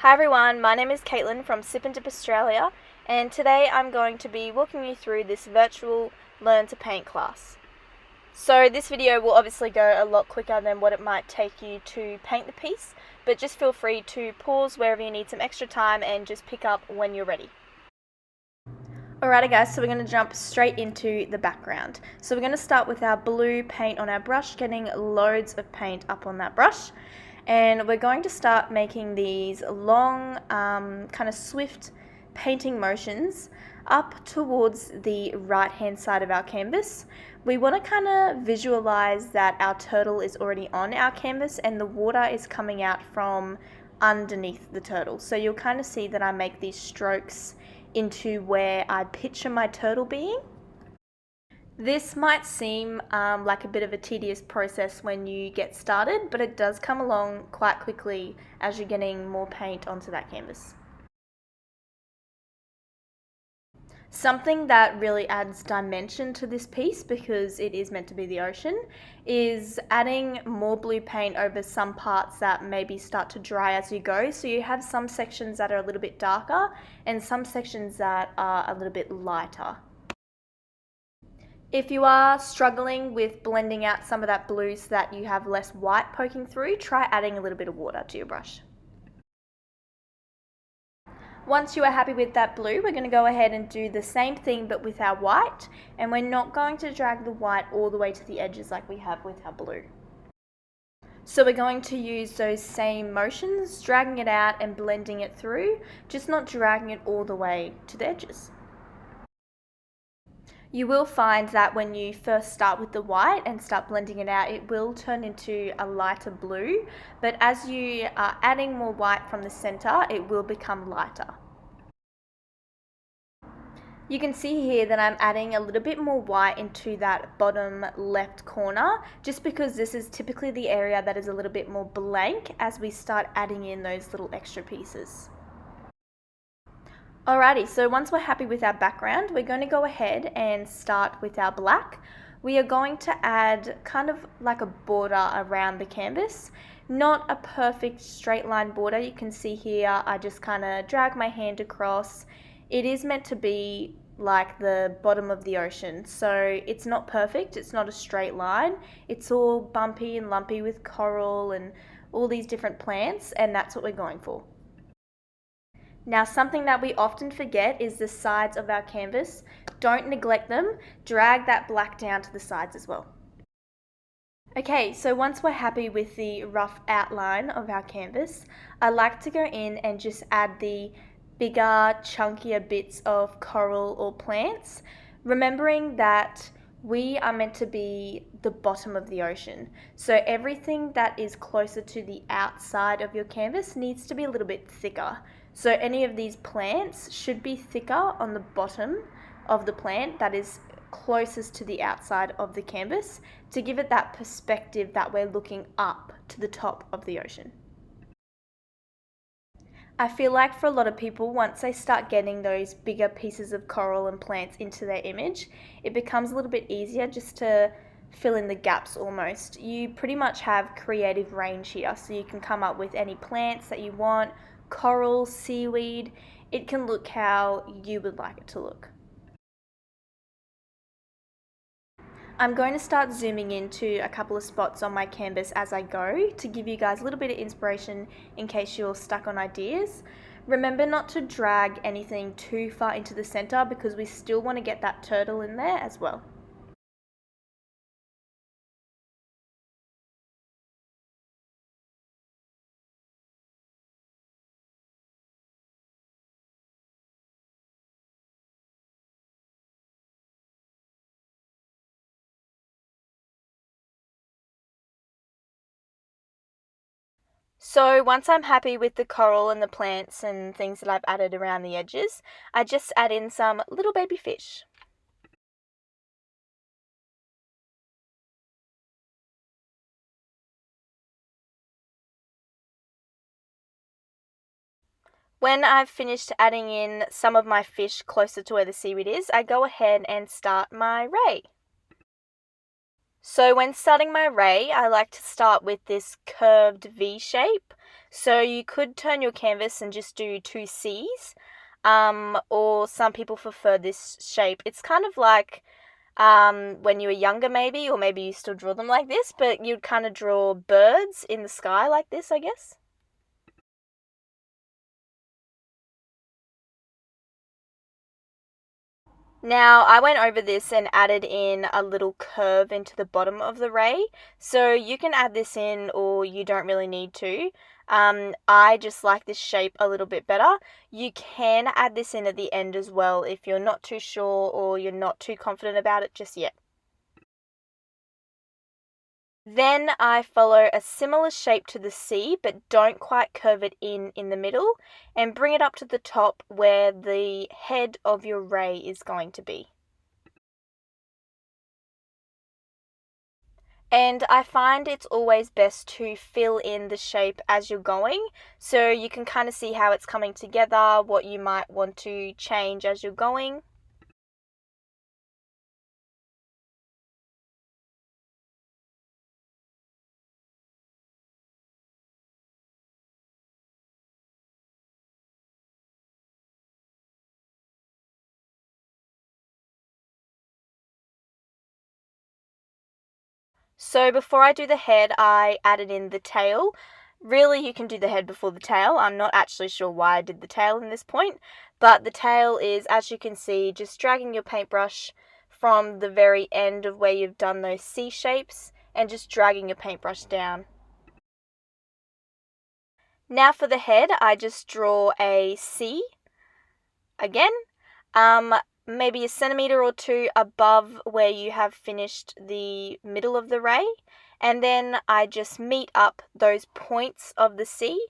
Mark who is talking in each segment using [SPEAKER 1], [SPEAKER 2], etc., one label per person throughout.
[SPEAKER 1] Hi everyone, my name is Caitlin from Sip and Dip Australia, and today I'm going to be walking you through this virtual Learn to Paint class. So this video will obviously go a lot quicker than what it might take you to paint the piece, but just feel free to pause wherever you need some extra time and just pick up when you're ready. Alrighty guys, so we're going to jump straight into the background. So we're going to start with our blue paint on our brush, getting loads of paint up on that brush. And we're going to start making these long, kind of swift painting motions up towards the right hand side of our canvas. We want to kind of visualize that our turtle is already on our canvas and the water is coming out from underneath the turtle. So you'll kind of see that I make these strokes into where I picture my turtle being. This might seem like a bit of a tedious process when you get started, but it does come along quite quickly as you're getting more paint onto that canvas. Something that really adds dimension to this piece, because it is meant to be the ocean, is adding more blue paint over some parts that maybe start to dry as you go. So you have some sections that are a little bit darker and some sections that are a little bit lighter. If you are struggling with blending out some of that blue so that you have less white poking through, try adding a little bit of water to your brush. Once you are happy with that blue, we're going to go ahead and do the same thing but with our white, and we're not going to drag the white all the way to the edges like we have with our blue. So we're going to use those same motions, dragging it out and blending it through, just not dragging it all the way to the edges. You will find that when you first start with the white and start blending it out, it will turn into a lighter blue, but as you are adding more white from the center, it will become lighter. You can see here that I'm adding a little bit more white into that bottom left corner, just because this is typically the area that is a little bit more blank as we start adding in those little extra pieces. Alrighty, so once we're happy with our background, we're going to go ahead and start with our black. We are going to add kind of like a border around the canvas. Not a perfect straight line border. You can see here I just kind of drag my hand across. It is meant to be like the bottom of the ocean, so it's not perfect, it's not a straight line. It's all bumpy and lumpy with coral and all these different plants, and that's what we're going for. Now, something that we often forget is the sides of our canvas. Don't neglect them. Drag that black down to the sides as well. Okay, so once we're happy with the rough outline of our canvas, I like to go in and just add the bigger, chunkier bits of coral or plants, remembering that we are meant to be the bottom of the ocean. So everything that is closer to the outside of your canvas needs to be a little bit thicker. So any of these plants should be thicker on the bottom of the plant that is closest to the outside of the canvas, to give it that perspective that we're looking up to the top of the ocean. I feel like for a lot of people, once they start getting those bigger pieces of coral and plants into their image, it becomes a little bit easier just to fill in the gaps almost. You pretty much have creative range here, so you can come up with any plants that you want, coral, seaweed. It can look how you would like it to look. I'm going to start zooming into a couple of spots on my canvas as I go to give you guys a little bit of inspiration in case you're stuck on ideas. Remember not to drag anything too far into the center, because we still want to get that turtle in there as well. So once I'm happy with the coral and the plants and things that I've added around the edges, I just add in some little baby fish. When I've finished adding in some of my fish closer to where the seaweed is, I go ahead and start my ray. So when starting my ray, I like to start with this curved V shape. So you could turn your canvas and just do two C's, or some people prefer this shape. It's kind of like when you were younger maybe, or maybe you still draw them like this, but you'd kind of draw birds in the sky like this, I guess. Now, I went over this and added in a little curve into the bottom of the ray. So you can add this in or you don't really need to. I just like this shape a little bit better. You can add this in at the end as well if you're not too sure or you're not too confident about it just yet. Then I follow a similar shape to the C, but don't quite curve it in the middle, and bring it up to the top where the head of your ray is going to be. And I find it's always best to fill in the shape as you're going, so you can kind of see how it's coming together, what you might want to change as you're going. So before I do the head, I added in the tail. Really, you can do the head before the tail. I'm not actually sure why I did the tail in this point, but the tail is, as you can see, just dragging your paintbrush from the very end of where you've done those C shapes and just dragging your paintbrush down. Now for the head, I just draw a C again, um, maybe a centimeter or two above where you have finished the middle of the ray, and then I just meet up those points of the C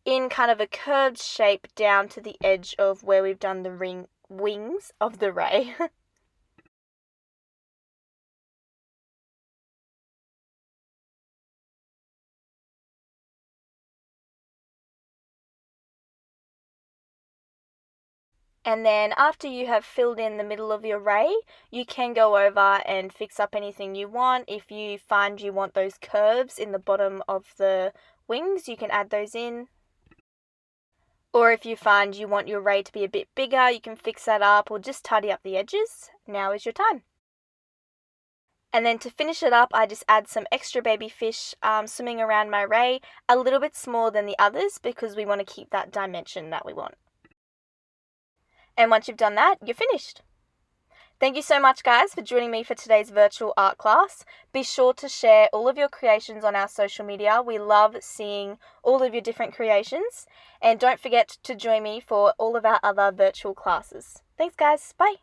[SPEAKER 1] in kind of a curved shape down to the edge of where we've done the wings of the ray. And then after you have filled in the middle of your ray, you can go over and fix up anything you want. If you find you want those curves in the bottom of the wings, you can add those in. Or if you find you want your ray to be a bit bigger, you can fix that up or just tidy up the edges. Now is your time. And then to finish it up, I just add some extra baby fish swimming around my ray, a little bit smaller than the others because we want to keep that dimension that we want. And once you've done that, you're finished. Thank you so much, guys, for joining me for today's virtual art class. Be sure to share all of your creations on our social media. We love seeing all of your different creations. And don't forget to join me for all of our other virtual classes. Thanks, guys. Bye.